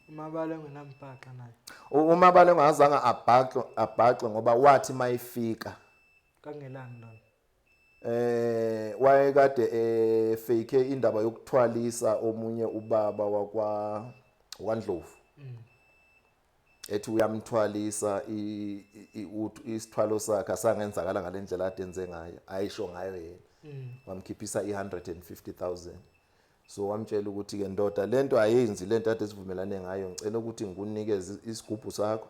umabala ongenamphaxa naye uMabala engazange abhaxwe ngoba wathi mayifika kangelani lona wayekade fake indaba yokuthwalisa omunye ubaba wakwaNdlovu ethi uyamthwalisa isithwalo sakhe asangenzakala ngalendlela adenze ngayo ayisho ngayo yena wamkhiphisa 150,000 so wamtshela ukuthi ke ndoda lento ayenzi lento ade sivumelane ngayo ngicela ukuthi ngikunikeze isigubhu sakho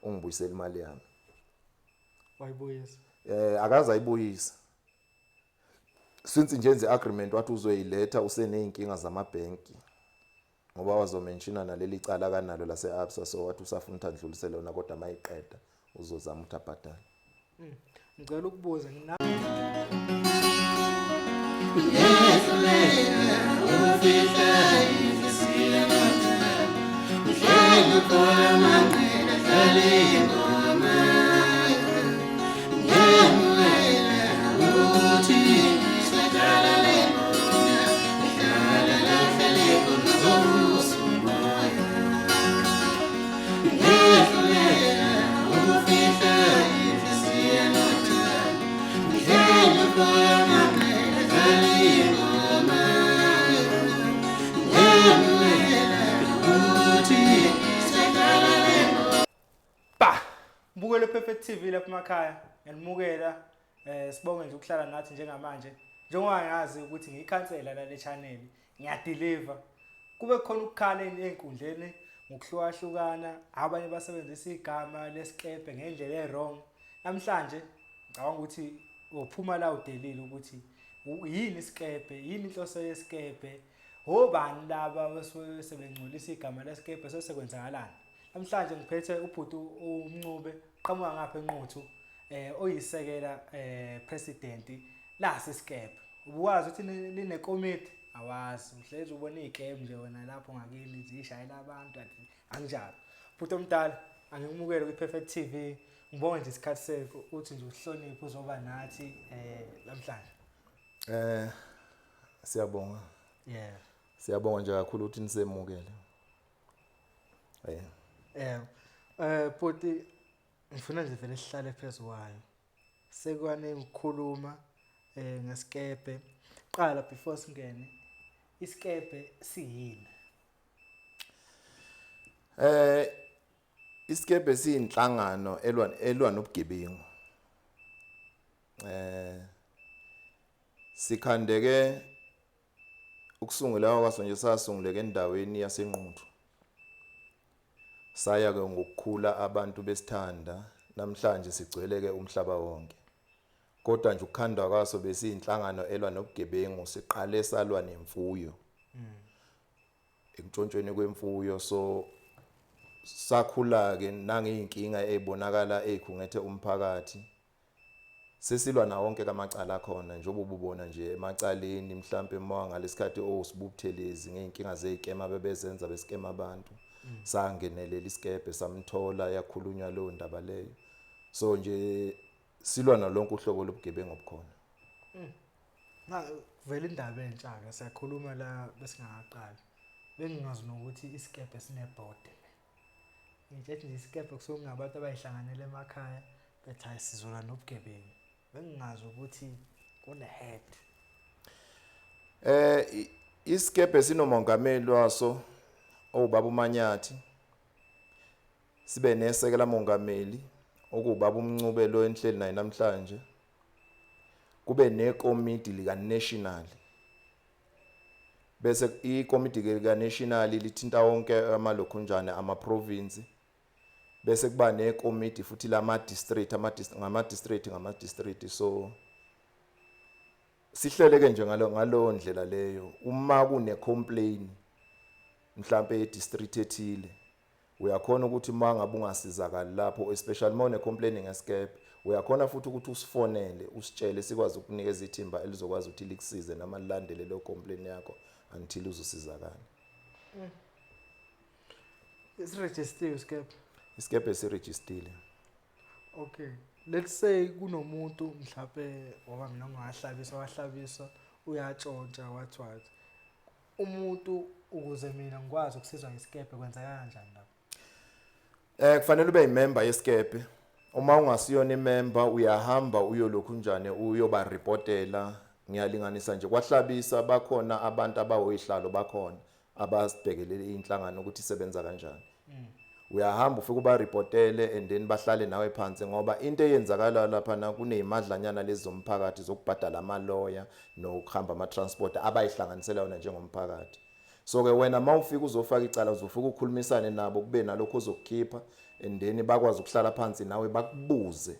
ungibuyisele imali yami wayibuyisa akaze ayibuyisa since nje enze agreement wathi uzoyiletha useneyinkinga zamabhenki ngoba wazomenshina naleli cala kanalo lase Absa so wathi usafuna uthandlulisele lona kodwa mayiqeda uzozama ukuthi abhadale ngicela ukubuza Mbukele Perfect TV lapha emakhaya ngiyanimukela sibonge nje ukuhlala nathi njengamanje njengoba ngazi ukuthi ngiyikhansela la le channel ngiyadeliver kube khona ukukhala einkundleni ngokuhlukahlukana abanye basebenzisa igama lesikepe ngendlela ewrong namhlanje ngicabanga ukuthi uphuma la udelile ukuthi yini isikepe yini inhloso yesikepe obani laba basebenzisa igama lesikepe sesekwenzakalani namhlanje ngiphethe ubhuti uMncube qhamuka ngapha enquthu oyisekela president la sisikepe ubuwazi ukuthi line committee awazi uhlezi ubona igame nje wena lapho ngakini zishayela abantu athi anginjalo bhuti omdala angikumukele kwi Perfect TV ngibonge nje isikhathi sekho uthi nje uhloniphe uzoba nathi namhlanje siyabonga yeah siyabonga nje kakhulu ukuthi nisemukele bhuti ngifuna nje vele sihlale phezukwayo sekwane ngikhuluma ngesikepe qala before singene isikepe siyini isikepe siyinhlangano elwa nobugebengu sikhandeke ukusungulwa kwaso nje sasunguleke endaweni yasenquthu saya ke ngokukhula abantu besithanda namhlanje sigcweleke umhlaba wonke kodwa nje ukukhandwa kwaso besiyinhlangano elwa nobugebengu siqale salwa nemfuyo ekuntshontshweni kwemfuyo so sakhula ke nangeyinkinga ezibonakala ezikhungethe umphakathi sesilwa na wonke kamacala khona njengoba ububona nje emacaleni mhlambe ngalesikhathi osibubuthelezi ngeenkinga zezikema bebezenza besikema abantu sangenelela isikepe samthola yakhulunywa lo ndaba leyo so nje silwa nalonke uhlobo lobugebengu obukhona vele indaba entsha ke siyakhuluma la besingaqali bengingazi nokuthi isikepe sinebhodi nje nje isikepe kusungabantu abayihlanganele emakhaya bethi ayisizola nobugebengu bengingazi ukuthi kune head isikepe sinomongameli waso obaba uManyathi sibe nesekela mongameli okubaba uMncube lo enhleli naye namhlanje kube nekomiti lika national bese ikomiti lika national lithinta wonke amalokhunjana ama province bese kuba nekomiti futhi lama district ngama district so sihleleke nje ngalo ndlela leyo uma kune complaint mhlambe e-district ethile uyakhona ukuthi mangabe ungasizakala lapho especially uma une complaint ngesikepe uyakhona futhi ukuthi usifonele usitshele sikwazi ukunikeza ithimba elizokwazi ukuthi likusize nama lilandele lo complaint yakho until uzosizakala isiregister isikepe isikepe siregistile okay let's say kunomuntu mhlawumbe ngoba mina ngingahlabisa wahlabisa uyatshontsha what umuntu ukuze mina ngikwazi ukusizwa isikebhe kwenzeka kanjani lapho? Kufanele ube imember yesikebhe. Uma ungasiyona imember uyahamba uyolokhu njani uyoba reportela. Ngiyalinganisa nje kwahlabisa bakhona abantu abawoyihlalo bakhona abasibhekelele inhlangano ukuthi isebenza kanjani. Uyahamba ufike uba reportele and then bahlale nawe phansi ngoba into eyenzakala lapha na kunezimadlanyana lezi zomphakathi zokubhadala amalawyer nokuhamba ama transport abayihlanganisela yona njengomphakathi. So ke wena mawufika uzofaka icala uzofika ukukhulumisane nabo kube nalokho ozokukhipha and then bakwazi ukuhlala phansi nawe bakubuze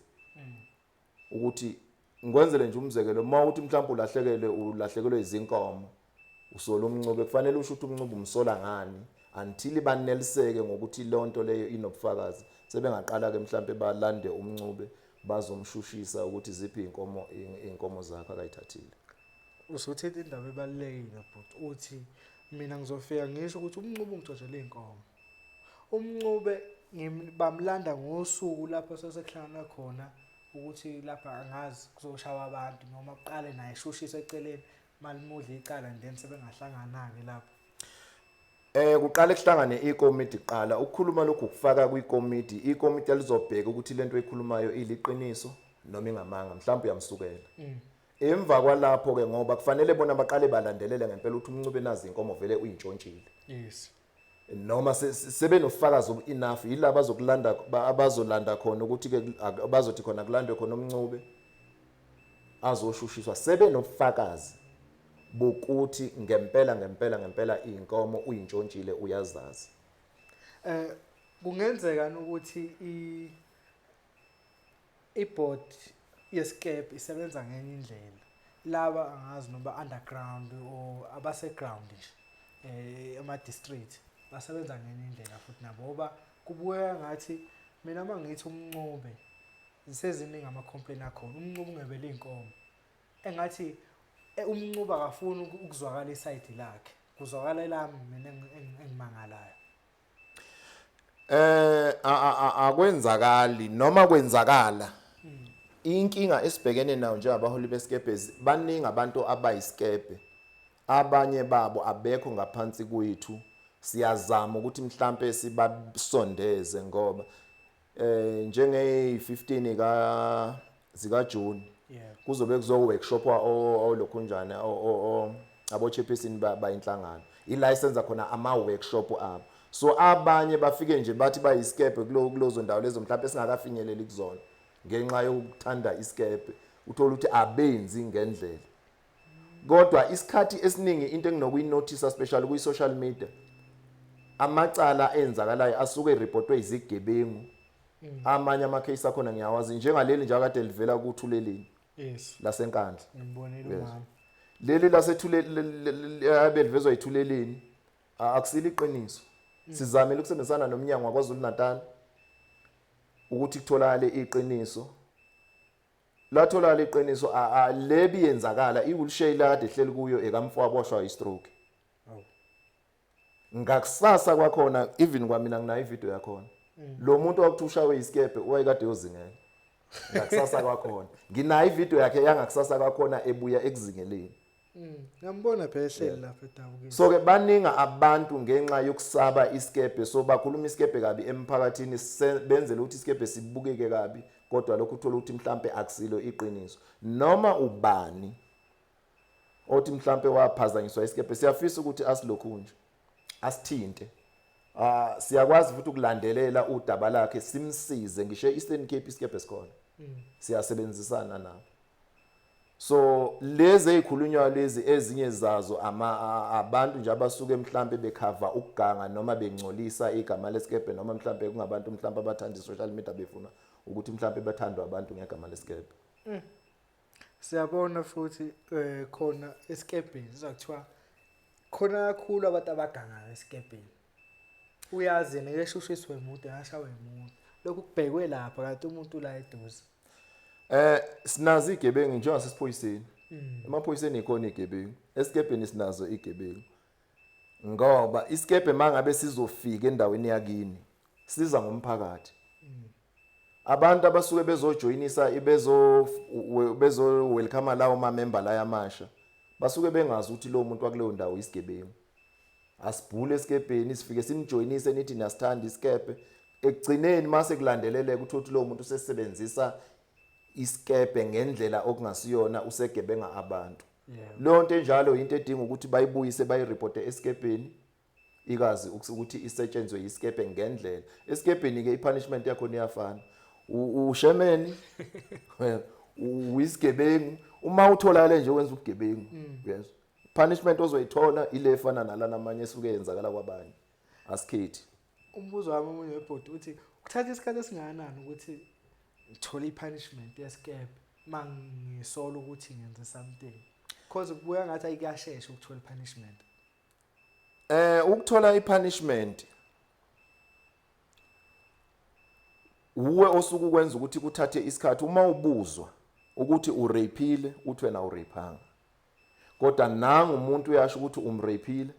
ukuthi ngikwenzele nje umzekelo mawuthi mhlawumbe ulahlekelwe izinkomo usola umncube kufanele usho ukuthi umncube umsola ngani until baneliseke ngokuthi lonto leyo inobufakazi sebengaqala ke mhlawumbe balande umncube bazomshushisa ukuthi ziphi inkomo zakhe akayithathile. Usuthethe indaba ebalekile but uthi mina ngizofika ngisho ukuthi umncube ungitshotshele inkomo. Umncube bamlanda ngosuku lapho sesekuhlangana khona ukuthi lapha angazi kuzoshawa abantu noma uqale naye eshushisa eceleni malimudla icala and then sebengahlangana ke lapho. Kuqala kuhlangane ikomiti qala ukukhuluma lokhu kufaka kwikomiti ikomiti elizobheka ukuthi lento ekhulumayo iliqiniso noma ingamanga mhlawumbe uyamsukela. Emva kwalapho ke ngoba kufanele bona baqale balandelele ngempela ukuthi umncube nazi inkomo vele uyintshontshile. Yes. Noma sebenofakazi enough yila bazokulanda abazolanda khona ukuthi ke bazothi khona kulandwe khona umncube azoshushiswa sebenofakazi bokuthi ngempela inkomo uyintshontshile uyazazi. Kungenzeka ukuthi iboard yesikebhe isebenza ngenye indlela. Laba angazi noba underground or abase ground nje ema district basebenza ngenye indlela futhi nabo ngoba kubukeka ngathi mina mangithi umncube ziseziningi ama complaint akhona umncube ungebele inkomo engathi umncube akafuni ukuzwakala iside lakhe kuzwakala lami mina engimangalayo. Akwenzakali noma kwenzakala inkinga esibhekene nayo nje abaholi besikebhe baningi abantu abayisikebhe abanye babo abekho ngaphansi kwethu siyazama ukuthi mhlambe sibasondeze ngoba njenge 15 zika June kuzobe kuzo workshop olokhu njani abo chairperson ba inhlangano ilicense khona ama workshop abo so abanye bafike nje bathi bayisikebhe kulozo ndawo lezo mhlawumbe singakafinyeleli kuzona ngenxa yokuthanda isikebhe uthola ukuthi abenzi ngendlela kodwa isikhathi esiningi into enginokuyinotice especially kwi social media amacala enzakalayo asuke reportwe izigebengu amanye ama case akhona ngiyawazi njengaleli nje akade livela kuthuleleni lasenkandla ngibonile mama leli lasethuleleni abelivezwa ithuleleni akusili iqiniso sizamile ukusebenzisana nomnyango waKwaZulu Natal ukuthi kutholakale iqiniso latholakala iqiniso lebi yenzakala iwheelchair la kade ehleli kuyo ekamfwa boshwa istroke ngakusasa kwakhona even kwamina nginayo ivideo yakhona lo muntu wakuthushawe isikebhe wayekade yozingela ngakusasa kwakhona nginayo ivideo yakhe yangakusasa kwakhona ebuya ekuzingeleni ngiyambona phela ehleli lapha edabukeni. So ke baninga abantu ngenxa yokusaba isikebhe so bakhuluma isikebhe kabi emphakathini benzele ukuthi isikebhe sibukeke kabi kodwa lokho uthola ukuthi mhlambe akusilo iqiniso noma ubani othi mhlambe waphazanyiswa isikebhe siyafisa ukuthi asilokhu nje asithinte siyakwazi futhi ukulandelela udaba lakhe simsize ngisho Eastern Cape isikebhe sikhona siyasebenzisana nabo. So lezi ezikhulunywa lezi ezinye zazo abantu nje abasuke mhlambe bekhava ukuganga noma bengcolisa igama lesikebhe noma mhlambe kungabantu mhlambe abathanda social media befuna ukuthi mhlambe bathandwa abantu ngegama lesikebhe. Siyabona futhi khona esikebheni sizakuthiwa khona kakhulu abantu abagangayo esikebheni. Uyazi nekeshushiswe emude yashawe emude lokhu kubhekwe lapha kanti umuntu la eduze. Sinazi igebengu njengoba sesiphoyiseni emaphoyiseni ikhona igebengu esikebheni sinazo igebengu ngoba isikebhe mangabe sizofika endaweni yakini siza ngomphakathi abantu abasuke bezojoinisa bezo welcome lawo ma member la yamasha basuke bengazi ukuthi lo muntu wakuleyo ndawo isigebengu asibhule esikebheni sifike simjoyinise nithi nasithanda isikebhe ekugcineni mase kulandeleleka ukuthi lo muntu usesebenzisa isikebhe ngendlela okungasiyona usegebenga abantu lonto enjalo into edinga ukuthi bayibuyise bayireporte esikebheni ikazi ukuthi isetshenzwe isikebhe ngendlela esikebheni ke ipunishment yakho iyafana ushemeni uyisigebengu uma utholakale nje wenza ubugebengu yes punishment ozoyithola ile efana nalana amanye esuke yenzakala kwabanye asikhethi umbuzo wami omunye webhodi uthi kuthatha isikhathi esingakanani ukuthi ngithole ipunishment yesikebhe mangisola ukuthi ngenze something because kubuya ngathi ayikasheshe ukuthola ipunishment ukuthola ipunishment uwe osuku ukwenza ukuthi kuthathe isikhathi uma ubuzwa ukuthi urapile uthi wena urapanga kodwa nanga umuntu uyasho ukuthi umrapile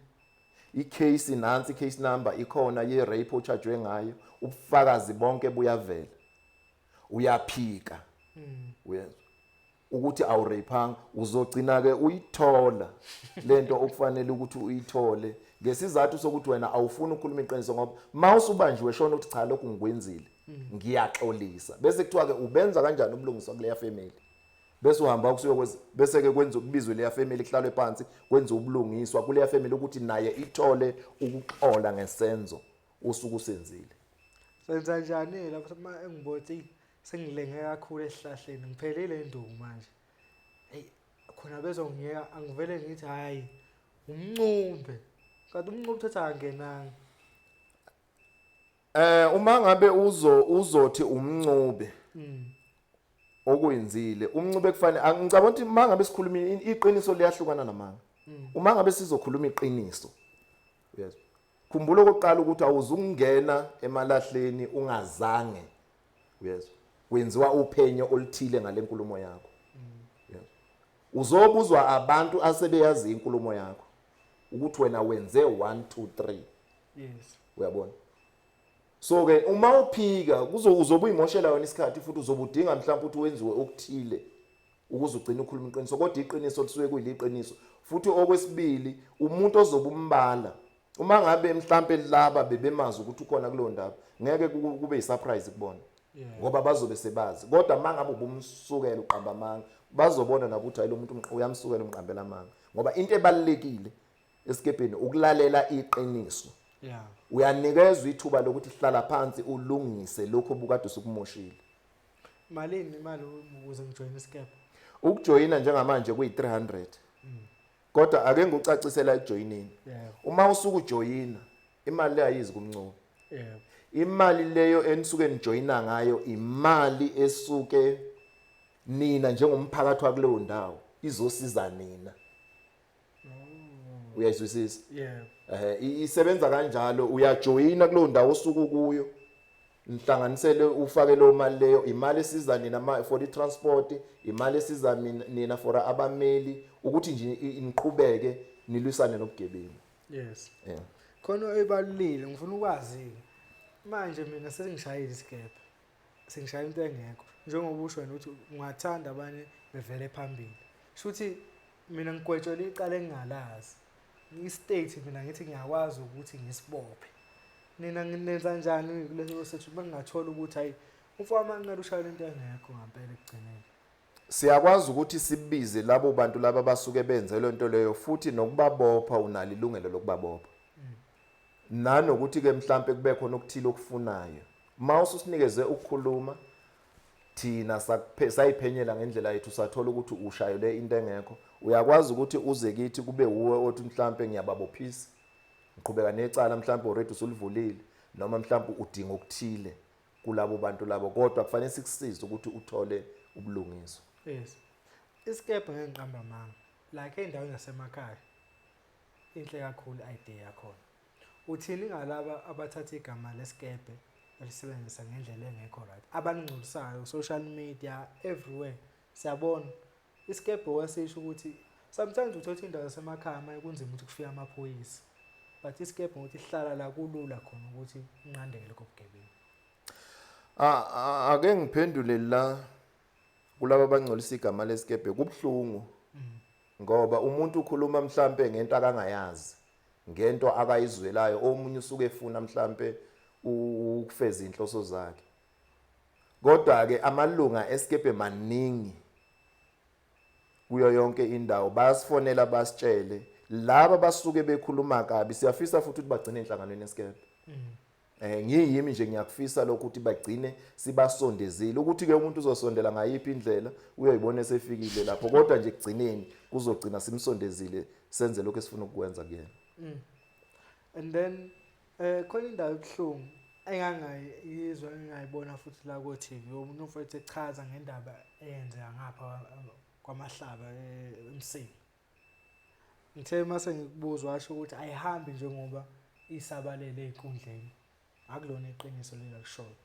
icase nansi case number ikhona ye rape ochargwe ngayo ubufakazi bonke buyavela uyaphika uyezwa ukuthi awurapanga uzogcina ke uyithola lento okufanele ukuthi uyithole ngesizathu sokuthi wena awufuni ukukhuluma iqiniso ngoba mawusubanjiwe shona ukuthi cha lokhu ngikwenzile ngiyaxolisa bese kuthiwa ke ubenza kanjani ubulungiswa kuleya family bese uhamba kusiyokwenza bese ke kwenza ukubizwe leya family kuhlalwe phansi kwenza ubulungiswa kuleya family ukuthi naye ithole ukuxola ngesenzo usuku usenzile senza njani lapho engiboti sengilenge kakhulu esihlahleni ngiphelile induku manje hey khona bezongiyeka angivele ngithi hayi umncumbe kanti umncumbe uthatha angenanga uma ngabe uzothi umncube okwenzile umncube kufanele angicabanga ukuthi uma ngabe sikhuluma iqiniso liyahlukana namanga uma ngabe sizokhuluma iqiniso yes khumbula okokuqala ukuthi awuzungena emalahleni ungazange yes kwenziwa uphenyo oluthile ngale nkulumo yakho yes uzobuzwa abantu asebeyazi inkulumo yakho ukuthi wena wenze 1 2 3 yes uyabona so ke uma uphika uzobuyimoshela yona isikhathi futhi uzobudinga mhlawumbe ukuthi wenziwe okuthile ukuze ugcine ukhuluma iqiniso kodwa iqiniso lisuke kuyiliqiniso futhi okwesibili umuntu ozobumbala uma ngabe mhlawumbe laba bebemazi ukuthi ukhona kulo ndaba ngeke kube yisurprise kubona ngoba bazobe sebazi kodwa mangabe ubumsukela uqamba amanga bazobona nabo ukuthi hayi lo muntu uyamsukela umqambela amanga ngoba into ebalekile esikebheni ukulalela iqiniso yeah uyanikezwa ithuba lokuthi hlala phansi ulungise lokho bukade usukumoshile malini imali ukuze ngijoin isikebhe ukujoyina njengamanje kuyi300 kodwa ake ngucacisela ejoinini uma usuku ujoyina imali leyayizi kumncube imali leyo enisuke nijoyina ngayo imali esuke nina njengomphakathi wakuleyo ndawo izosiza nina uyayizwisisa isebenza kanjalo uyajoyina kuleyo ndawo osuku kuyo nhlanganisele ufake lo mali leyo imali esiza nina for transport imali esiza nina for abameli ukuthi nje iniqhubeke nilwisane nobugebengu yes khona ebalulile ngifuna ukwazi manje mina sengishayile isikebhe sengishaya into engekho njengoba usho wena ukuthi ungathanda abanye bevele phambili shuthi mina ngigwetshela iqala engingalazi ngistate mina ngithi ngiyakwazi ukuthi ngisibophe nina nginenza njani kuleso sethu bengingathola ukuthi hayi umfana ancela ushayela into engekho ngempela ekugcineni siyakwazi ukuthi sibize labo bantu laba basuke benze lento leyo futhi nokubabopha unalo ilungelo lokubabopha nanokuthi ke mhlambe kube khona okuthile okufunayo mawususinikeze ukukhuluma thina sayiphenyela ngendlela yethu sathola ukuthi ushayele into engekho uyakwazi ukuthi uze kithi kube uwe othi mhlambe ngiyababophisa ngiqhubeka necala mhlambe already usulivulile noma mhlambe udinga okuthile kulabo bantu labo kodwa kufanele sikusize ukuthi uthole ubulungiswa yes isikebhe ngenqamba manga like endaweni zasemakhaya inhle kakhulu idea yakhona uthini ngalaba abathatha igama lesikebhe elisebenzisa ngendlela engekho right abaningcolisayo social media everywhere siyabona isikebhe wasisho ukuthi sometimes uthatha indawo zasemakhaya manje kunzima ukuthi kufike amaphoyisa but isikebhe ukuthi ihlala la kulula khona ukuthi inqandeke lokho bugebengu ake ngiphendule la kulabo abangcolisa igama lesikebhe kubhlungu ngoba umuntu ukhuluma mhlambe ngento akangayazi ngento akayizwelayo, omunye usuke efuna mhlambe ukufeza inhloso zakhe. Kodwa ke amalunga esikebhe maningi kuyo yonke indawo, bayasifonela basitshele laba basuke bekhuluma kabi, siyafisa futhi ukuthi bagcine enhlanganweni esikebhe. Ngiyimi nje ngiyakufisa lokho ukuthi bagcine sibasondezile, ukuthi ke umuntu uzosondela ngayiphi indlela uyoyibona esefikile lapho, kodwa nje kugcineni kuzogcina simsondezile senze lokho esifuna ukwenza kuyena. And then khona indawo ebuhlungu engangayizwa engayibona futhi la ku TV, umuntu mfowethu echaza ngendaba eyenzeka ngapha kwaMahlaba eMsini. Ngithe mase ngikubuza washo ukuthi ayihambi njengoba isabalele ezinkundleni, akulona iqiniso lela kushoyo.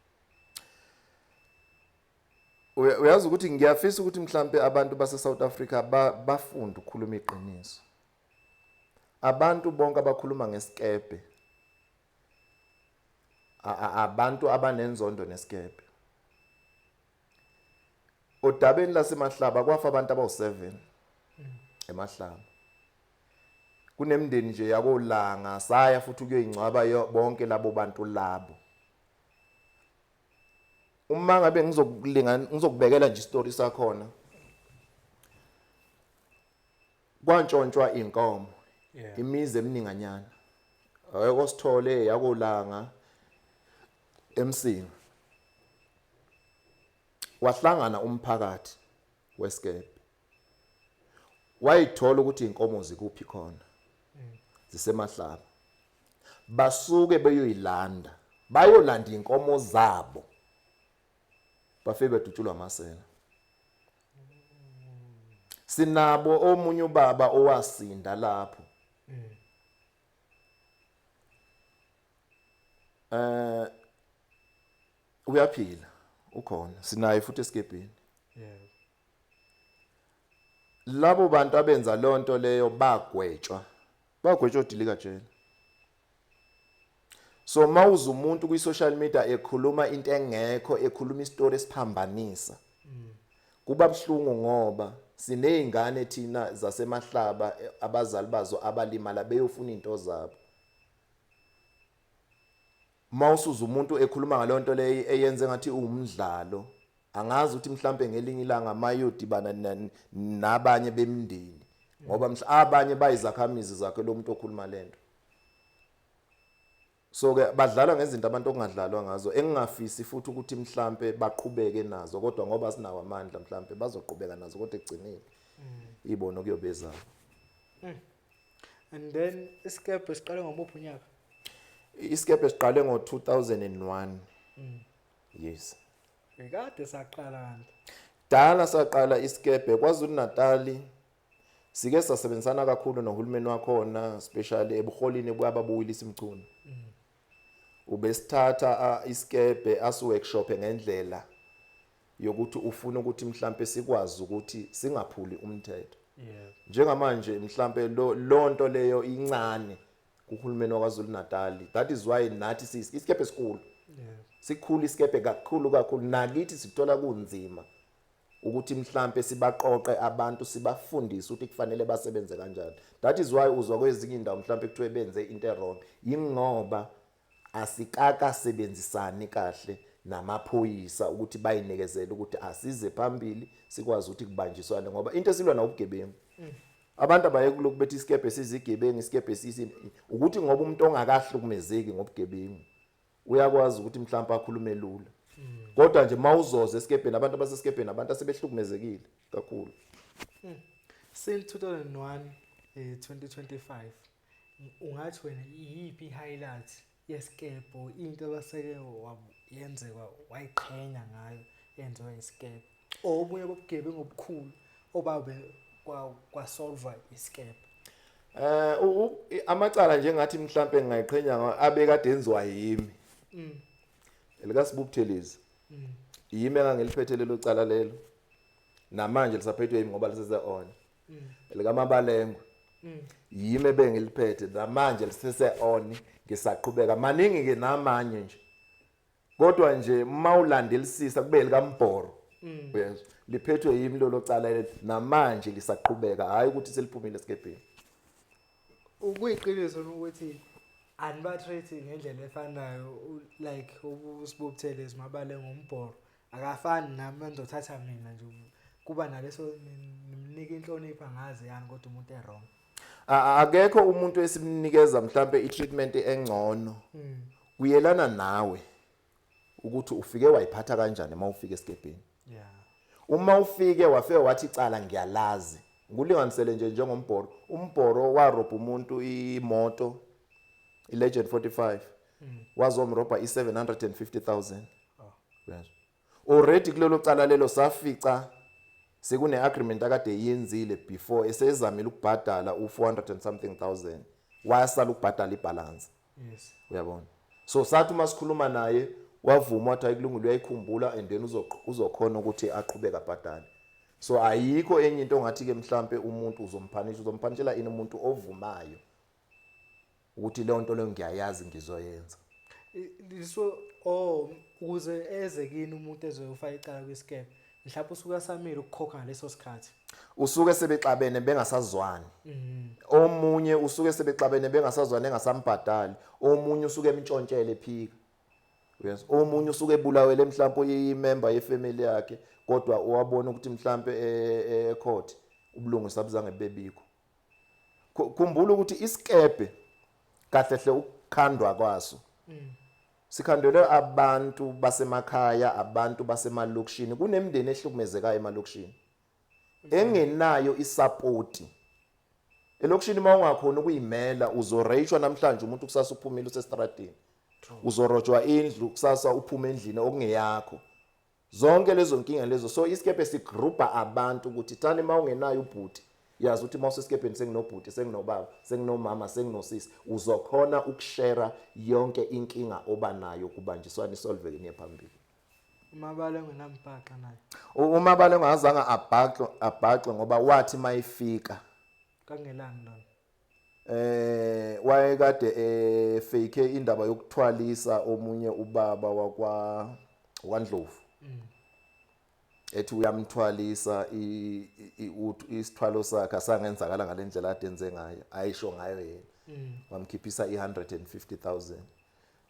Uyazi ukuthi ngiyafisa ukuthi mhlambe abantu base South Africa bafunda ukukhuluma iqiniso. Abantu bonke abakhuluma ngesikebhe abantu abanenzondo nesikebhe. Odabeni laseMahlaba kwafa abantu abawu7 eMahlaba. Kunemndeni nje yakolanga saya futhi ukuyoyincwaba bonke labo bantu labo. Uma ngabe ngizokubekela nje istory sakhona, kwantshontshwa inkomo imizi emininganyana ayekosithole yakolanga eMsini. Wahlangana umphakathi wesikebhe, wayithola ukuthi inkomo zikuphi khona ziseMahlaba, basuke beyoyilanda, bayolanda inkomo zabo, bafike bedutshulwa amasela. Sinabo omunye ubaba owasinda lapho. Uyaphila ukhona, sinaye futhi esikebheni. Labo bantu abenza lonto leyo bagwetshwa udilika jela. So mawuza umuntu kwi social media ekhuluma into engekho, ekhuluma istory esiphambanisa, kuba buhlungu ngoba sinezingane thina zaseMahlaba abazali bazo abalimala beyofuna into zabo. Mawusuza umuntu ekhuluma ngalonto leyo eyenze ngathi umdlalo, angazi ukuthi mhlambe ngelinye ilanga mayodibana nabanye bemndeni, ngoba abanye bayizakhamizi zakhe lo muntu okhuluma lento. So ke badlala ngezinto abantu okungadlalwa ngazo, engingafisi futhi ukuthi mhlambe baqhubeke nazo, kodwa ngoba sinawo amandla mhlambe bazoqhubeka nazo, kodwa egcineni ibona okuyobeza. And then isikebhe siqale ngomuphi unyaka? Isikebhe siqale ngo2001. Yes. Ekade saqala kanti. Dala saqala isikebhe KwaZulu Natal. Sike sasebenzisana kakhulu nohulumeni wakhona, especially ebuholini bwababuyilisa imculo. Ubesithatha isikebhe as-workshop ngendlela yokuthi ufuna ukuthi mhlambe sikwazi ukuthi singaphuli umthetho. Njengamanje mhlambe lonto leyo incane kuhulumeni waKwaZulu Natal. That is why nathi isikebhe esikhulu. Sikhulu isikebhe kakhulu nakithi sithola kunzima ukuthi mhlambe sibaqoqe abantu, sibafundise ukuthi kufanele basebenze kanjani. That is why uzwa kwezinye indawo mhlambe kuthiwe benze into wrong, ingoba asikaka sebenzisani kahle namaphoyisa ukuthi bayinikezele ukuthi asize phambili sikwazi ukuthi kubanjiswane, ngoba into esilwa nobugebengu. Abantu abayekuloko bethi isikebhe sizigebengu, isikebhe sisi ukuthi ngoba umuntu ongakahlukumezeki ngobugebengu uyakwazi ukuthi mhlawumbe akhulume lula. Kodwa nje mawuzoza esikebheni, abantu abasesikebheni abantu asebehlukumezekile kakhulu. Since 2001 2025 ungathi wena yipi highlight yesikebhe, into abaseke yenzeka wayiqhenya ngayo yenziwa isikebhe, obunye bobugebengu obukhulu obabe kwasolve isikebhe? Amacala njengathi mhlambe ngingayiqhenya abekade enziwa yimi. Elika Sibubuthelezi. Yimi engangiliphethe lelo cala lelo. Namanje lisaphethwe yimi ngoba lisese on. Elika Mabalengwe. Yimi ebengiliphethe namanje lisese on, ngisaqhubeka maningi ke namanye nje. Kodwa nje mawulandelisisa kube elika Mbhoro. Uyezwa, liphethwe yimi lelo cala lelo namanje lisaqhubeka, hayi ukuthi seliphumile esikebheni. ukuyiqiniso ukuthi aniba-treat ngendlela efanayo like ubusibubuthele mabale ngombhoro akafani nami engizothatha mina nje kuba naleso nimnika inhlonipho angazi yani kodwa umuntu errong. Akekho umuntu esimnikeza mhlambe i-treatment engcono kuyelana nawe ukuthi ufike wayiphatha kanjani mawufika esikebheni. Yeah. Uma ufike wafike wathi cala ngiyalazi ngulinganisele nje njengombhoro umbhoro warobha umuntu imoto iLegend 45 wazomrobha i750,000. Yes. Already kulelo cala lelo safica sekune agreement akade yenzile before esezamile ukubhadala u400 and something thousand wasala ukubhadala ibalance. Yes. Uyabona. So sathi masikhuluma naye wavuma wathi ayikulungile uyayikhumbula and then uzokhona ukuthi aqhubeka abhadale. So ayikho enye into ongathi ke mhlambe umuntu uzomphanishela ini umuntu ovumayo ukuthi le nto leyo ngiyayazi ngizoyenza. So ukuze eze kini umuntu ezofaka icala kwiskep mhlawumbe usuka samile ukukhokha ngaleso sikhathi. Usuke sebexabene bengasazwani. Omunye usuke sebexabene bengasazwani engasambhadali. Omunye usuke emtshontshele ephika. Yes. Omunye usuke ebulawele mhlawumbe imember yefamily yakhe kodwa uwabona ukuthi mhlawumbe ecourt ubulungu sabuzange bebikho. Khumbula ukuthi iskebe kahle hle ukukhandwa kwaso. Sikhandele abantu basemakhaya, abantu basemalokishini, kunemndeni ehlukumezekayo emalokishini. Engenayo isupport. Elokishini mawungakhona ukuyimela uzoreyishwa namhlanje umuntu kusasa uphumile usestradini. Uzorojwa indlu kusasa uphuma endlini okungeyakho. Zonke lezo nkinga lezo. So isikebe sigroupa abantu ukuthi thani mawungenayo ubhuti yazi ukuthi mawusesikebheni senginobhuti senginobaba senginomama senginosisi uzokhona ukushare yonke inkinga obanayo kubanjiswana isolve ke nephambili. Umabale ngenambhaqa naye. Umabale ngazange abhaqwe ngoba wathi mayifika kangelani lona. Wayekade fake indaba yokuthwalisa omunye ubaba wakwaNdlovu. Ethi uyamthwalisa isithwalo sakhe asangenzakala ngalendlela adenze ngayo ayisho ngayo yena. Wamkhiphisa i150,000.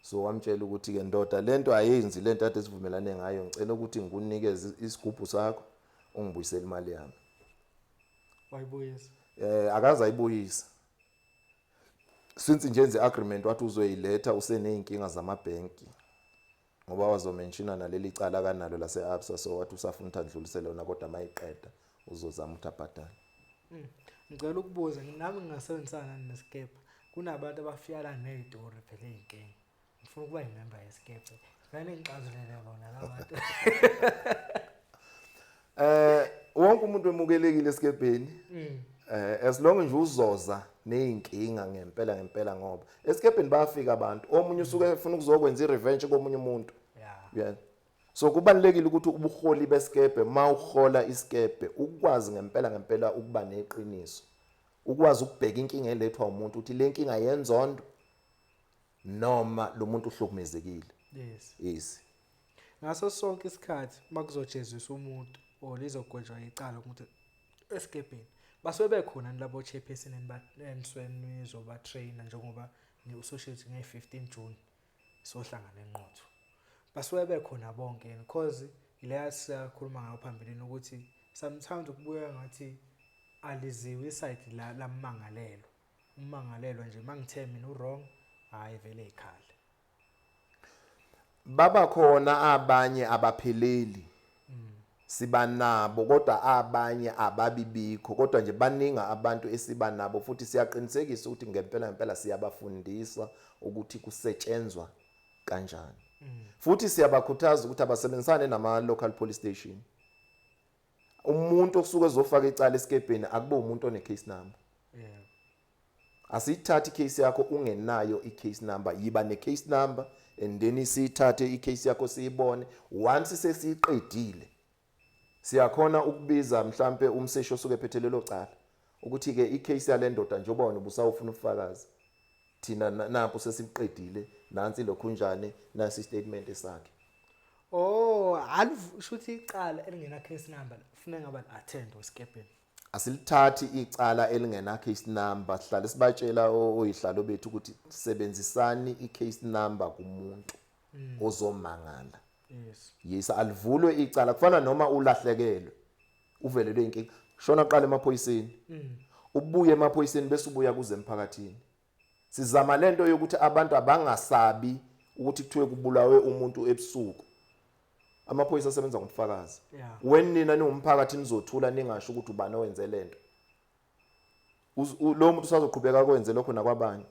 So wamtshela ukuthi ke ndoda lento ayenzi lento ade sivumelane ngayo ngicela ukuthi ngikunikeze isigubhu sakho ungibuyisele imali yami. Wayibuyisa. Akaza ayibuyisa. Since nje enze agreement wathi uzoyiletha useneyinkinga zamabhenki ngoba wazomenshina naleli cala kanalo lase Absa so wathi usafuna ukudlulisela lona kodwa mayiqeda uzozama ukuthi abhadale. Ngicela ukubuza nami ngingasebenzisana nesikepa kunabantu abafiyala nezitori phela izinkinga. Ngifuna ukuba yimember yesikepa. Ngane ngixazulele bona labantu. Wonke umuntu emukelekile esikebheni. As long nje uzoza nezinkinga ngempela ngoba esikebheni bayafika abantu omunye usuke efuna ukuzokwenza irevenge komunye umuntu. Yeah. So kubalekile ukuthi ubuholi besikebhe mawuhola isikebhe ukwazi ngempela ukuba neqiniso. Ukwazi ukubheka inkinga elethwa umuntu ukuthi le nkinga yenzondo noma lo muntu uhlukumezekile. Yes. Ngaso sonke isikhathi makuzojeziswa umuntu olizogwejwa icala ukuthi esikebheni basuke bekhona labo chairperson enisweni izoba trainer njengoba ni-associate nge-15 June sohlangana enqotho. Basuke bekhona bonke because ile siyakhuluma ngayo phambilini ukuthi sometimes ukubuya ngathi aliziwe iside la mmangalelo. Ummangalelo nje mangithe mina wrong hayi vele ekhaya. Baba khona abanye abapheleli. Sibanabo kodwa abanye ababibikho kodwa nje baninga abantu esibanabo futhi siyaqinisekisa ukuthi ngempela siyabafundisa ukuthi kusetshenzwa kanjani. Futhi siyabakhuthaza ukuthi abasebenzisane nama local police station. Umuntu osuke ezofaka icala esikebheni akube umuntu one case number. Asithathe icase yakho ungenayo icase number yiba ne case number and then isithathe icase yakho siyibone once sesiqedile. Siyakhona ukubiza mhlambe umseshi osuke ephethelelo cala ukuthi ke icase yale ndoda nje ubone ubusawufuna ubufakazi thina napho sesiqedile nansi lokhunjane nasi statement esakhe. Shuthi icala elingena case number kufanele ngabe attend esikebheni. asilithathi icala elingena case number, sihlale sibatshela oyihlalo bethu ukuthi sebenzisani i-case number kumuntu ozomangala. Yes, alivulwe icala kufana noma ulahlekelwe uvelelwe inkinga shona qala emaphoyiseni ubuye emaphoyiseni bese ubuya kuze emphakathini. Sizama lento yokuthi abantu abangasabi ukuthi kuthiwe kubulawe umuntu ebusuku. Amaphoyisa asebenza ngomfakazi. When nina ningumphakathi nizothula ningasho ukuthi ubani owenze lento. Lo muntu usazoqhubeka kwenze lokho nakwabanye.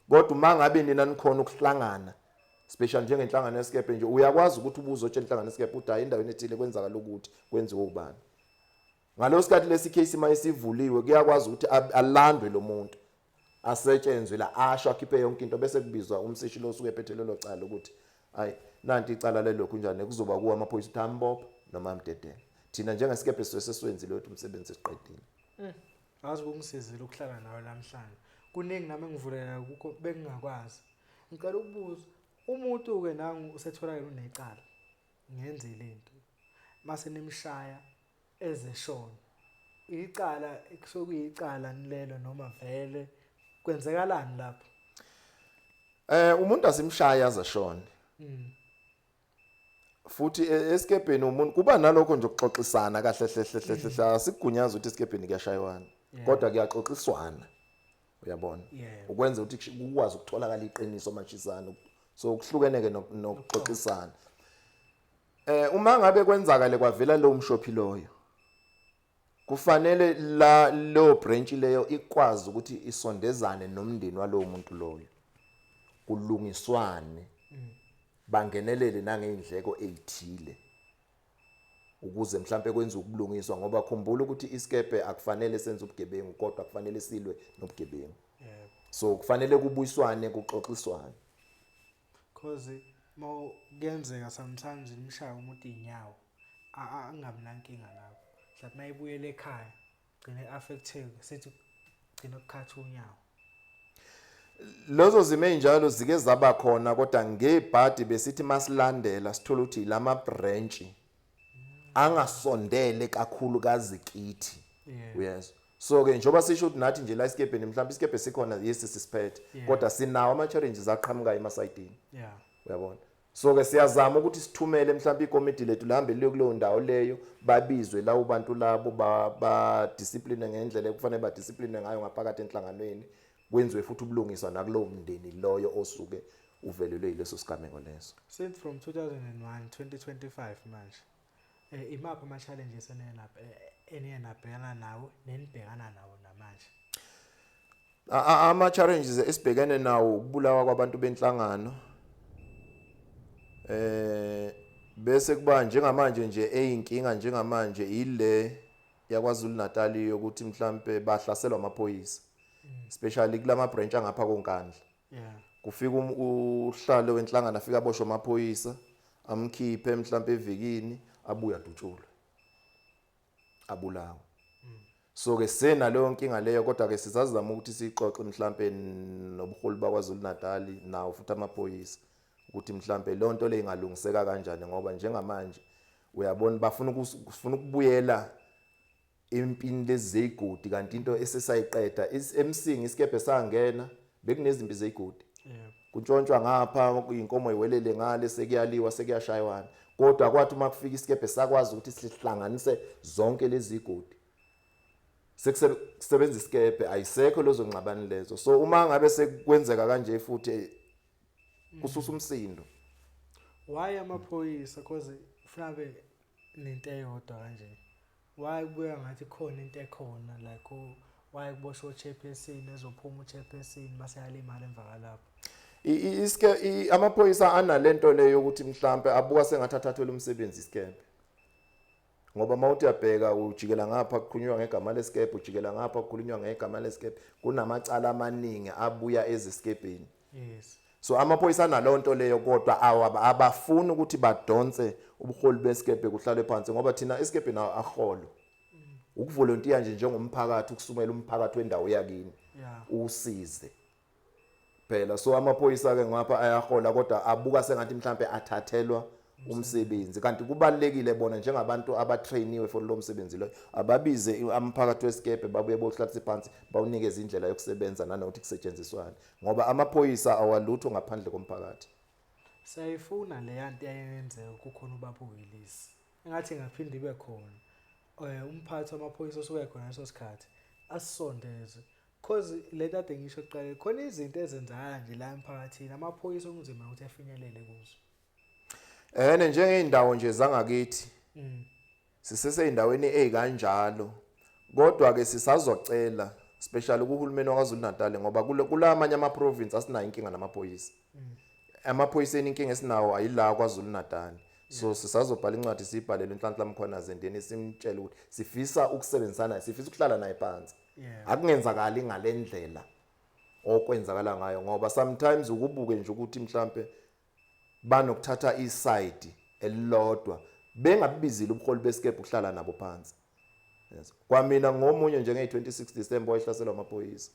Kodwa uma ngabe nina nikhona ukuhlangana, special njengenhlangano yesikebhe nje, uyakwazi ukuthi ubuzotshela inhlangano yesikebhe ukuthi hayi endaweni ethile kwenzakala ukuthi kwenziwe ubani. Ngalo sikhathi lesi case mayisivuliwe kuyakwazi ukuthi alandwe lo muntu. Asetshenzwe la asho akhiphe yonke into bese kubizwa umseshi lo osuke ephethe lelo cala ukuthi hayi nanti icala lelokhu njani kuzoba kuwa amaphoyisa uThambopho noma amdedela. Thina njengesikebhe seswenzi lo umsebenzi esiqedile. Azi kungisizile ukuhlala nawe namhlanje. Kuningi nami ngivulela ukho bengingakwazi. Ngicela ukubuza umuntu ke nangu usetholakala unecala. Ngenzile into. Mase nimshaya ezeshona. Icala kusokuyicala nilelo noma vele kwenzekalani lapho? Umuntu asimshaya azashona. Futhi esikebheni umuntu kuba nalokho nje ukuxoxisana kahle hle asigunyazwe ukuthi esikebheni kuyashaywana kodwa kuyaxoxiswana uyabona ukwenza ukuthi ukwazi ukutholakala iqiniso machisana so ukuhlukeneke nokuxoxisana. Uma ngabe kwenzakale kwavela lo mshophi loyo kufanele lo branch leyo ikwazi ukuthi isondezane nomndeni walowo muntu loyo kulungiswane bangenelele nangeindleko ezithile ukuze mhlambe kwenza ukubulungiswa ngoba khumbula ukuthi isikebhe akufanele senze ubugebengu kodwa kufanele silwe nobugebengu. So kufanele kubuyiswane kuxoxiswane because mo kuyenzeka sometimes imshaya umuntu inyawo angabi nankinga lapho mhlawumbe mayibuyele ekhaya gcine affected sithi gcina ukukhatha unyawo. Lozo zime enjalo zike zaba khona kodwa ngebhadi besithi masilandela sithola ukuthi lama branch angasondele kakhulu kazi kithi. Yes. So ke njoba sisho ukuthi nathi nje la isikebheni mhlawumbe isikebhe sikhona yesi sisiphethe kodwa sinawo ama challenges aqhamuka emasayidini. Uyabona. So ke siyazama ukuthi sithumele mhlawumbe ikomiti lethu lihambe liyo kuleyo ndawo leyo babizwe la ubantu labo ba discipline ngendlela ekufanele ba discipline ngayo ngaphakathi enhlanganweni. Kwenziwe futhi ubulungiswa nakulowo mndeni loyo osuke uvelelwe ileso sigameko leso. Since from 2001 2025 manje imaphi ama challenges enenabhekana nawo nenibhekana nawo namanje? Ama challenges esibhekene nawo ukubulawa kwabantu benhlangano bese kuba njengamanje nje eyinkinga njengamanje ile yakwaZulu Natal yokuthi mhlambe bahlaselwa amaphoyisa especially kulama branch angapha konkandla. Kufika uhlalo wenhlangano afika aboshwa amaphoyisa amkhiphe mhlambe evikini abuya adutshulwe abulawa. So ke sena leyo nkinga leyo kodwa ke sizazama ukuthi sixoxe mhlambe nobuholi bakwaZulu Natal nawo futhi amaphoyisa ukuthi mhlambe lonto le ingalungiseka kanjani ngoba njengamanje uyabona bafuna ukubuyela impini lezi zeyigodi kanti into esesayiqeda emsingi isikebhe sangena bekunezimpi zeyigodi. Kuntshontshwa ngapha inkomo iwelele ngale sekuyaliwa sekuyashaywana kodwa kwathi uma kufika isikebhe sakwazi ukuthi sihlanganise zonke lezi zigodi. Sekusebenza isikebhe ayisekho lezo ngxabani lezo. So uma ngabe sekwenzeka kanje futhi kususa umsindo. Why amaphoyisa because mhlambe nento eyodwa kanje. Why kubuya ngathi khona into ekhona like why kuboshwa chairperson ezophuma uchairperson base yalimala emva kalapho. Amaphoyisa analento leyo ukuthi mhlambe abuka sengathathathwele umsebenzi isikebhe. Ngoba mawuthi uyabheka ujikela ngapha kukhulunywa ngegama lesikebhe ujikela ngapha kukhulunywa ngegama lesikebhe kunamacala amaningi abuya ezisikebheni. So amaphoyisa analonto leyo kodwa abafuni ukuthi badonse ubuholi besikebhe kuhlale phansi ngoba thina isikebhe nawo aholo. Ukuvolunteer nje njengomphakathi ukusumela umphakathi wendawo yakini usize. Phela so amaphoyisa ke ngapha ayahola kodwa abuka sengathi mhlambe athathelwa umsebenzi kanti kubalekile bona njengabantu abatrainiwe for lo msebenzi lo ababize amphakathi wesikebhe babuye bohlalisa phansi bawunikeza indlela yokusebenza nanokuthi kusetshenziswane ngoba amaphoyisa awalutho ngaphandle komphakathi. Sayifuna le yanto eyenzeka kukhona ubaba uWillis. Engathi ngaphinde ibe khona. Umphathi wamaphoyisa osuke khona leso sikhathi asisondeze. Cause le nto ade ngisho kuqala khona izinto ezenzakala nje la emphakathini amaphoyisa okunzima ukuthi afinyelele kuzo. Njengey'ndawo nje zangakithi sisesey'ndaweni ey'kanjalo kodwa ke sisazocela especially kuhulumeni waKwaZulu Natal ngoba kula amanye ama-province asinayo inkinga namaphoyisa. Amaphoyiseni inkinga esinawo ayila kwaZulu Natal. So sisazobhala incwadi siyibhalele uNhlanhla Mkhwanazi endeni simtshela ukuthi sifisa ukusebenzisana sifisa ukuhlala naye phansi. Akungenzakali ngalendlela okwenzakala ngayo ngoba sometimes ukubuke nje ukuthi mhlambe banokuthatha iside elilodwa bengabizile ubuholi besikebhe ukuhlala nabo phansi. Yes. Kwamina ngomunye njenge-26 December wayehlaselwa amaphoyisa.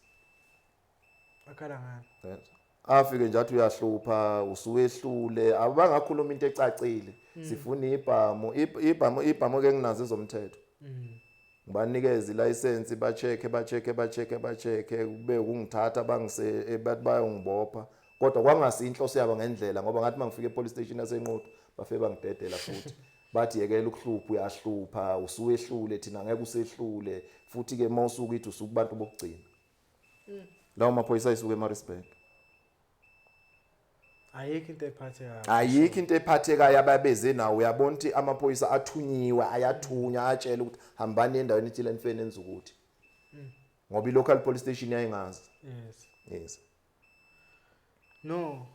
Akhala ngani? Yes. Afike nje athi uyahlupha usuwehlule abangakhuluma into ecacile sifuna ibhamu ke nginazo ezomthetho. Ngibanikeza ilicense ba-check kube ukungithatha bangise bathi bayongibopha kodwa kwangasi inhloso yabo ngendlela ngoba ngathi mangifike epolice station yaseNquthu bafike bangidedela futhi bathi yekela ukuhlupha uyahlupha usuwehlule thina ngeke usehlule futhi ke mawusuka ithi usukubantu bokugcina. Lawo maphoyisa isuke eMaritzburg. Ayikho into ephathekayo ababeze nawo uyabona ukuthi amaphoyisa athunyiwe ayathunya atshela ukuthi hambani endaweni ethile nifene enza ukuthi ngoba i-local police station yayingazi. Yes. No.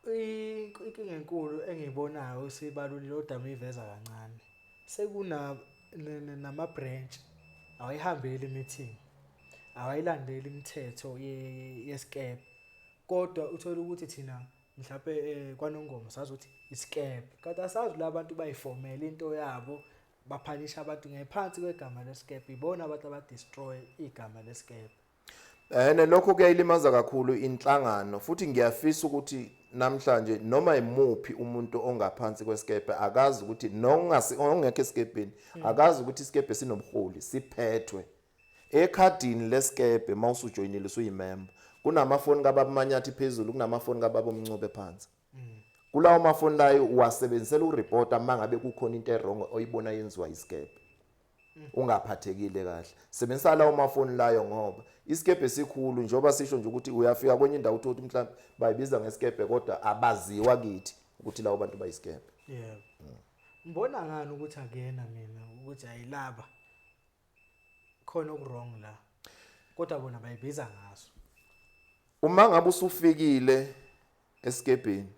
Inkinga enkulu engiyibonayo sibalulile odama iveza kancane. Sekuna nama-branch awayihambeli meeting. Awayilandeli imithetho yesikebhe. Kodwa uthola ukuthi thina mhlawumbe kwaNongoma sazi ukuthi isikebhe. Kanti asazi la bantu bayifomela into yabo baphanisha abantu ngephansi kwegama lesikebhe. Ibona abantu abadestroy igama lesikebhe. Lokho kuyayilimaza kakhulu inhlangano futhi ngiyafisa ukuthi namhlanje noma imuphi umuntu ongaphansi kwesikebhe akazi ukuthi ongekho esikebheni akazi ukuthi isikebhe sinobuholi siphethwe ekhadini lesikebhe mawusujoyinile usuyimember kunamafoni kababa Manyathi phezulu kunamafoni kababa Mncube phansi. Kulawo mafoni layo uwasebenzisela ureporta mangabe kukhona into errong oyibona yenziwa isikebhe. Ungaphathekile kahle sebenzisa lawo mafoni layo ngoba isikebhe sikhulu njoba sisho nje ukuthi uyafika kwenye indawo uthi mhlawumbe bayibiza ngesikebhe kodwa abaziwa kithi ukuthi lawo bantu bayisikebhe. Yebo. Mbona ngani ukuthi akuyena mina ukuthi ayilaba khona okurong la kodwa bona bayibiza ngaso. Uma ngabe usufikile esikebheni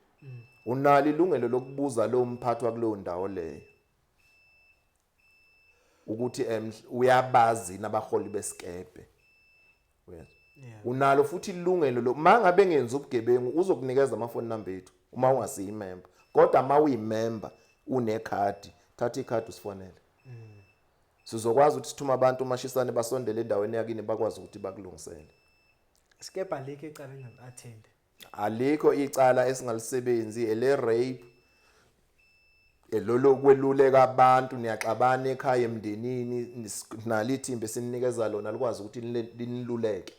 unalo ilungelo lokubuza lo mphathi wakuleyo ndawo leyo ukuthi uyabazi nabaholi besikebhe. Unalo futhi ilungelo lo mangabe ngenza ubugebengu uzokunikeza amafoni number ethu uma ungasiyi member kodwa uma uyimember unekhadi thatha ikhadi usifonele. Sizokwazi ukuthi sithuma abantu umashisane basondele endaweni yakini bakwazi ukuthi bakulungisele. Isikebhe alikho icala engathi-attend. Alikho icala esingalisebenzi ele rape elolo kweluleka abantu niyaxabana ekhaya emndenini nalithimbe sininikeza lona likwazi ukuthi liniluleke.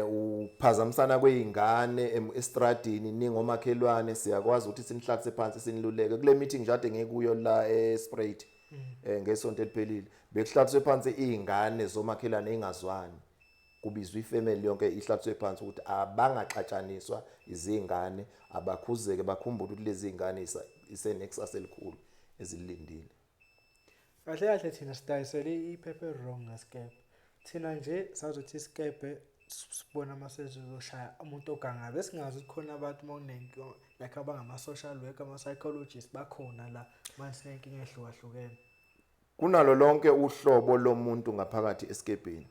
Uphazamisana kweingane estradini ningomakhelwane siyakwazi ukuthi sinihlalise phansi siniluleke kule meeting nje ade ngekuyo la eSprite ngesonto eliphelile bekuhlaliswe phansi izingane zomakhelwane engazwani kubizwa ifamily yonke ihlaliswe phansi ukuthi abangaxatshaniswa izingane abakhuzeke bakhumbule ukuthi lezi zingane isenexus elikhulu ezilindile. Kahle kahle thina sidayisele iphepha wrong ngasikebhe. Thina nje sazothi isikebhe sibona amasezoshaya umuntu ogangabe esingazi ukuthi khona abantu mawunenkinga like abangama social worker ama psychologists bakhona la manje inkinga ehlukahlukene. Kunalo lonke uhlobo lomuntu ngaphakathi esikebheni.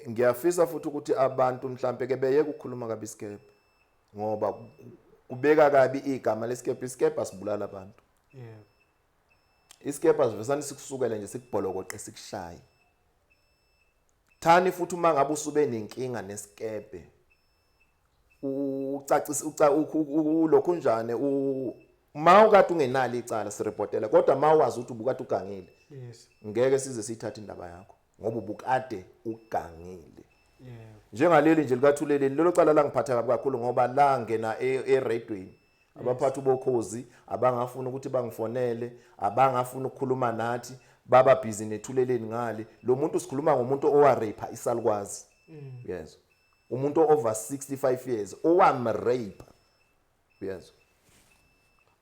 Ngiyafisa futhi ukuthi abantu mhlambe ke beyeke ukukhuluma kabi isikebhe ngoba kubeka kabi igama lesikebhe. Isikebhe asibulala abantu. Yebo. Isikebhe asivesani sikusukela nje sikubholokoqe sikushaye. Thani futhi uma ngabe usube nenkinga nesikebhe ukucacisa lokhu njane ma ukade ungenali icala sirepotela kodwa ma wazi ukuthi ubukade ugangile yes ngeke size sithathe indaba yakho ngoba ubukade ugangile yeah njengaleli nje likathuleleni lelo cala la ngiphatha kabi kakhulu ngoba la ngena eradweni abaphathi bokhozi abangafuna ukuthi bangifonele abangafuna ukukhuluma nathi baba busy nethuleleni ngale lo muntu sikhuluma ngomuntu owa-rape isalukwazi yes umuntu over 65 years owam-rape yes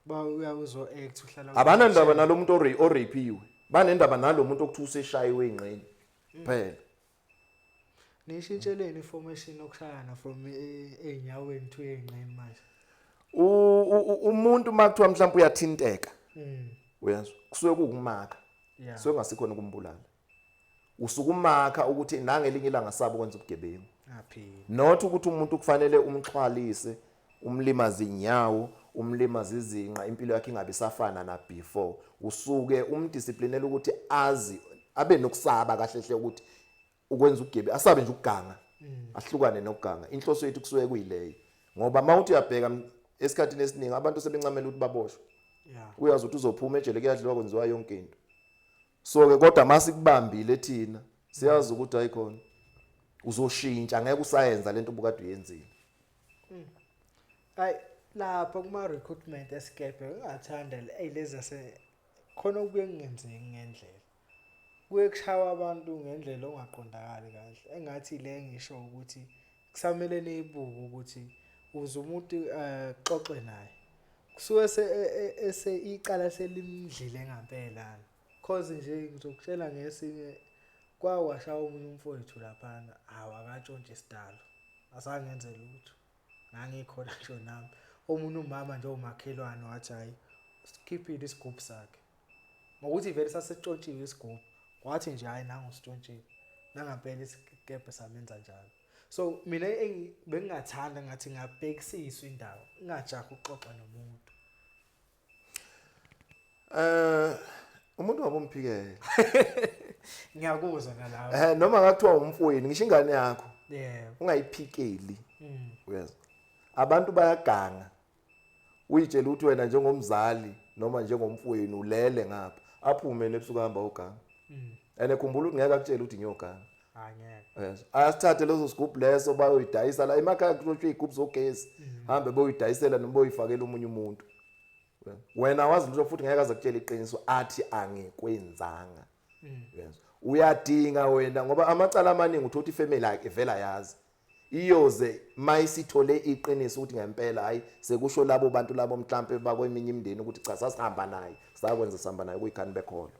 ba uyazo act uhlala abanandaba nalo muntu orapiwe banendaba nalo muntu okuthiwa useshayiwe ingqeni phela nishintsheleni information okushayana from einyaweni to engqeni manje umuntu makuthiwa mhlawumbe uyathinteka uyazwa kusuke kukumaka yeah suke ngasikhona ukumbulala usukumaka ukuthi nangelinye ilanga sabo kwenza ubugebengu aphi not ukuthi umuntu kufanele umxhwalise umlimaza inyawo umlimaza izinqa impilo yakhe ingabe safana na before usuke umdisciplinele ukuthi azi abe nokusaba kahle hle ukuthi ukwenza ugebe asabe nje ukuganga ahlukane nokuganga inhloso yethu kusuke kuyileyo ngoba mawuthi uyabheka esikhathini esiningi abantu sebencamela ukuthi baboshwe yeah uyazi ukuthi uzophuma ejele kuyadliwa kwenziwa yonke into so ke kodwa masikubambile thina siyazi ukuthi ayikhona uzoshintsha ngeke usayenza lento ubukade uyenzile ay lapha kuma recruitment eskepe ungathanda lezi ase khona ukuye ngenzeki ngendlela kuye kushawa abantu ngendlela ongaqondakali kahle engathi le ngisho ukuthi kusamele niyibuke ukuthi uze umuntu xoxe naye kusuke ese icala selimdlile ngempela cause nje ngizokutshela ngesinye kwawasha umunye umfowethu lapha awakatshontshe isidalo asangenze lutho ngangikhona nje nami omunye umama nje umakhelwane wathi hayi skipile isigubhu sakhe ngokuthi vele sasetshotshiwe isigubhu wathi nje hayi nangu sitshontshiwe nangempela isikebhe samenza njalo so mina bengingathanda ngathi ngabhekisiswa indawo ingajaha ukuxoxa nomuntu umuntu wabomphikela ngiyakuzwa nalawo noma ngakuthiwa umfowini ngisho ingane yakho yeah ungayiphikeli uyezwa abantu bayaganga uyitshela ukuthi wena njengomzali noma njengomfowini ulele ngapha aphume nebusuku hamba uganga ene khumbula ukuthi ngeke akutshela ukuthi ngiyoganga angeke yes asithathe lezo sigubhu leso bayoyidayisa la emakhaya kuhlotshwe izigubhu zogesi hambe boyidayisela noma boyifakela umunye umuntu wena wazi ukuthi futhi ngeke azakutshela iqiniso athi angikwenzanga yes uyadinga wena ngoba amacala amaningi uthothi ifamily yakhe vela yazi iyoze mayisithole iqiniso ukuthi ngempela hayi sekusho labo bantu labo mhlambe bakweminye imindeni ukuthi cha sasihamba naye sakwenza sihamba naye kuyikhani bekholo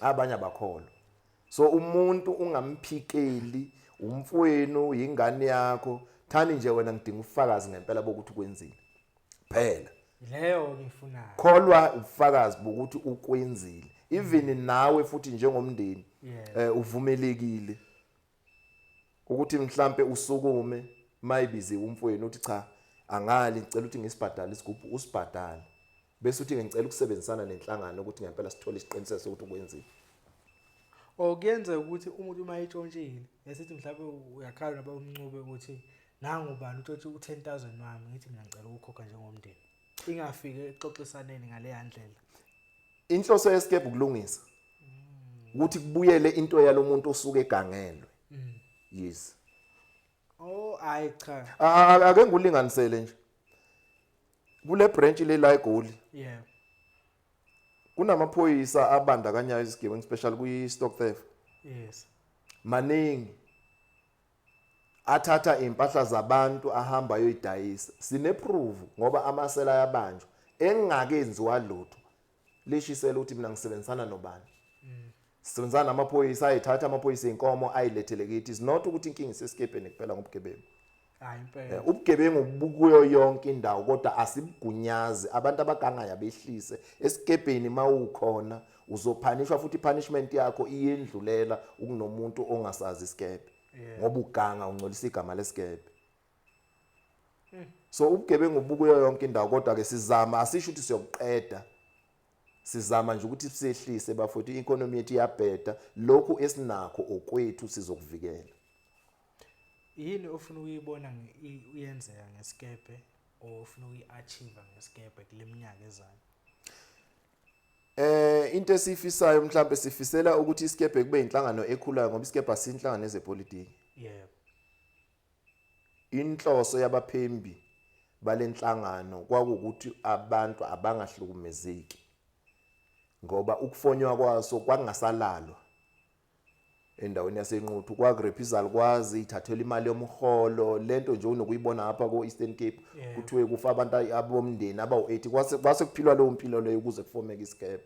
abanye abakholo so umuntu ungamphikeli umfowenu ingane yakho thani nje wena ngidinga ufakazi ngempela bokuthi kwenzile phela leyo ngifunayo kholwa ufakazi bokuthi ukwenzile even nawe futhi njengomndeni uvumelekile ukuthi mhlambe usukume mayibize umfowenu uthi cha angali ngicela ukuthi ngisibhadale isigubhu usibhadale bese uthi ngicela ukusebenzisana nenhlangano ukuthi ngempela sithole isiqiniseko sokuthi ukwenzile okuyenza ukuthi umuntu mayitshontshile esithi mhlawumbe uyakhala naba umncube ukuthi nangu bani utshontshe u10,000 mami ngithi mina ngicela ukukhokha njengomndeni ingafike exoxisaneni ngale yandlela inhloso yescape ukulungisa ukuthi kubuyele into yalomuntu osuke egangelwe yes oh ayi cha ake ngulinganisele nje kule branch le la eGoli yeah kunamaphoyisa abandakanyayo isigebengu special kwi stock theft yes maningi athatha impahla zabantu ahamba ayoyidayisa sine proof ngoba amasela yabanjwa engakenziwa lutho lishisela ukuthi mina ngisebenzisana nobani sisebenzana namaphoyisa ayithatha amaphoyisa inkomo ayilethele kithi is not ukuthi inkingi sescape kuphela ngobugebengu hayi impela ubugebengu bubukuyo yonke indawo kodwa asibugunyazi abantu abagangayo abehlise escapeini mawukhona uzophanishwa futhi punishment yakho iyendlulela ukunomuntu ongasazi iscape ngoba uganga ungcolisa igama lescape so ubugebengu bubukuyo yonke indawo kodwa ke sizama asisho ukuthi siyokuqeda sizama nje ukuthi sisehlise bafowethu i-economy yethu iyabheda lokhu esinakho okwethu sizokuvikela yini ofuna ukuyibona uyenzeka ngeskepe ofuna ukuyi-achieve ngesikebhe kule minyaka ezayo? Into esifisayo mhlawumbe sifisela ukuthi isikebhe kube inhlangano ekhulayo ngoba isikebhe asinhlangano ezepolitiki. Yebo. Inhloso yabaphembi balenhlangano kwakuwukuthi abantu abangahlukumezeki ngoba ukufonywa kwaso kwakungasalalwa endaweni yasenquthu kwakurephizal kwazi ithathela imali yomholo lento nje unokuyibona apha ko Eastern Cape kuthiwe kufa abantu abomndeni abawu80 kwase kuphilwa leyo mpilo leyo ukuze kufomeke isikebhe.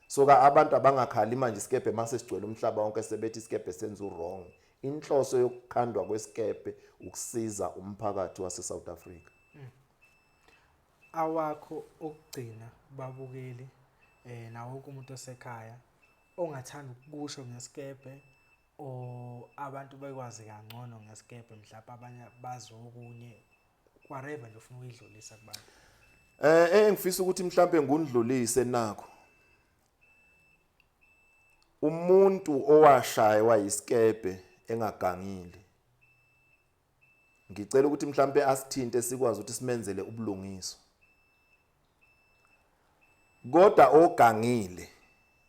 So ka abantu abangakhali manje isikebhe mase sigcwele umhlaba wonke sebethi isikebhe senza wrong. Inhloso yokukhandwa kwesikebhe ukusiza umphakathi wase South Africa. Awakho okugcina babukeli nawo wonke umuntu osekhaya ongathanda ukusho ngesikebhe o abantu bekwazi kangcono ngesikebhe mhlawumbe abanye bazi okunye whatever nje ufuna ukuyidlulisa kubantu. Engifisa ukuthi mhlawumbe ngundlulise nakho. Umuntu owashaywa isikebhe engagangile. Ngicela ukuthi mhlawumbe asithinte sikwazi ukuthi simenzele ubulungiso. Kodwa ogangile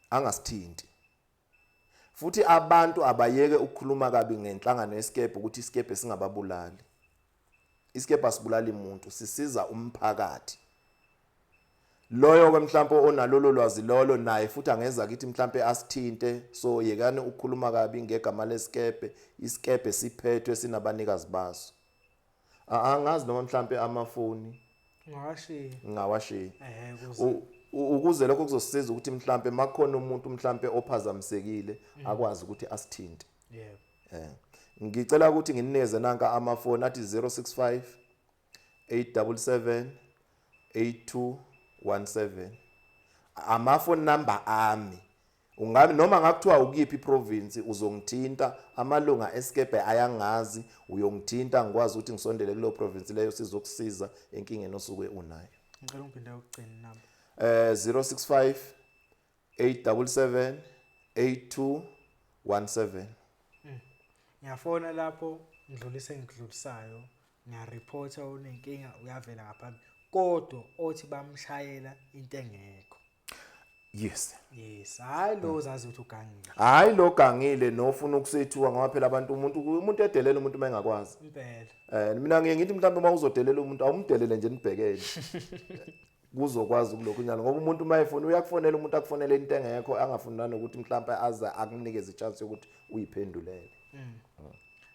angasithinti. Futhi abantu abayeke ukukhuluma kabi ngenhlangano yesikebhe ukuthi isikebhe singababulali. Isikebhe asibulali umuntu, sisiza umphakathi. Loyo ke mhlawumbe onalolo lwazi lolo naye futhi angeza kithi mhlawumbe asithinte so yekani ukukhuluma kabi ngegama lesikebhe, isikebhe siphethwe sinabanikazi baso. Angazi noma mhlawumbe amafoni ngawashiya. Ukuze lokho kuzosiza ukuthi mhlawumbe makhona umuntu mhlawumbe ophazamisekile akwazi ukuthi asithinte. Yebo. Ngicela ukuthi nginikeze nanka amafoni athi 065 877 8217. Amafoni number ami. Ungabe noma ngakuthiwa ukuphi province uzongithinta amalunga esikebhe ayangazi uyongithinta ngikwazi ukuthi ngisondele kulo province leyo sizokusiza enkingeni osuke unayo. Ngicela ungiphinde ukugcina number. 065 877 8217. Ngiyafona lapho ngidlulise ngidlulisayo ngiyareporta unenkinga uyavela ngaphambi kodwa othi bamshayela into engekho. Yes. Hayi lo zazi ukuthi ugangile. Hayi lo gangile nofuna ukusethuka ngoba phela abantu umuntu edelela umuntu mayengakwazi. Impela. Mina ngiye ngithi mhlawumbe mawuzodelela umuntu awumdelele nje nibhekele. Kuzokwazi kulokho njalo ngoba umuntu mayefuna uyakufonela umuntu akufonela into engekho angafunani ukuthi mhlawumbe aza akunikeze ichance ukuthi uyiphendulele.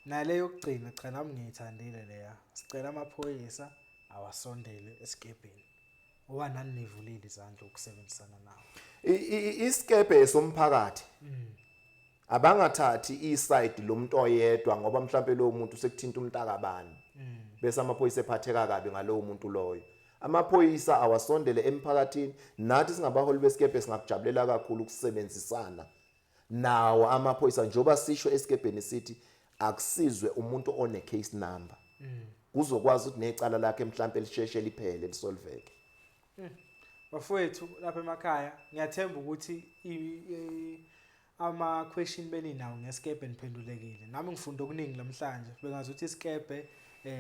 Naleyo yokugcina cha nami ngiyithandile leya. Sicela amaphoyisa awasondele esikebheni. Owa nani nivulile izandla ukusebenzisana nawo. Isikebhe somphakathi. Abangathathi iside lomuntu oyedwa ngoba mhlawumbe lo muntu sekuthinta umntakabani. Bese amaphoyisa ephatheka kabi ngalowo muntu loyo. Amaphoyisa awasondele emphakathini nathi singabaholi besikebhe singakujabulela kakhulu ukusebenzisana nawo amaphoyisa njoba sisho esikebheni sithi akusizwe umuntu one case number. Kuzokwazi ukuthi necala lakhe mhlawumbe lisheshe liphele lisolveke. Bafowethu lapha emakhaya ngiyathemba ukuthi ama question beninawo ngesikebhe niphendulekile. Nami ngifunda okuningi namhlanje. Bengazi ukuthi isikebhe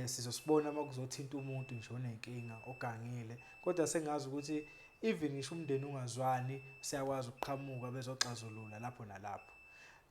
sizosibona makuzothinta umuntu nje onenkinga ogangile kodwa sengazi ukuthi even ngisho umndeni ungazwani siyakwazi ukuqhamuka bezoxazulula lapho nalapho.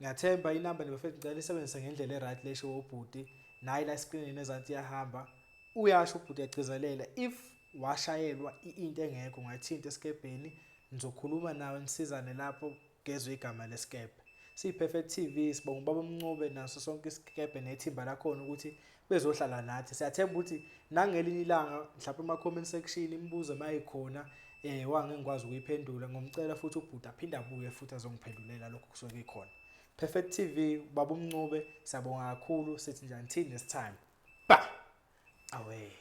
Ngiyathemba inamba nebafethu ngicela isebenzise ngendlela eright lesho ubhuti nayi la screenini ezathi iyahamba uyasho ubhuti yagcizelela if washayelwa into engekho ngayithinta esikebheni nizokhuluma nawe nisizane lapho gezwe igama lesikebhe. Siyiperfect TV sibonga ubaba uMncube naso sonke isikebhe nethimba lakhona ukuthi bezohlala nathi. Siyathemba ukuthi nangelinye ilanga mhlawumbe ema comment section imibuzo mayikhona wangeke ngikwazi ukuyiphendula ngomcela futhi ubhuti aphinde abuye futhi azongiphendulela lokho kusuke ikhona. Perfect TV baba uMncube siyabonga kakhulu sithi njani till next time. Ba away.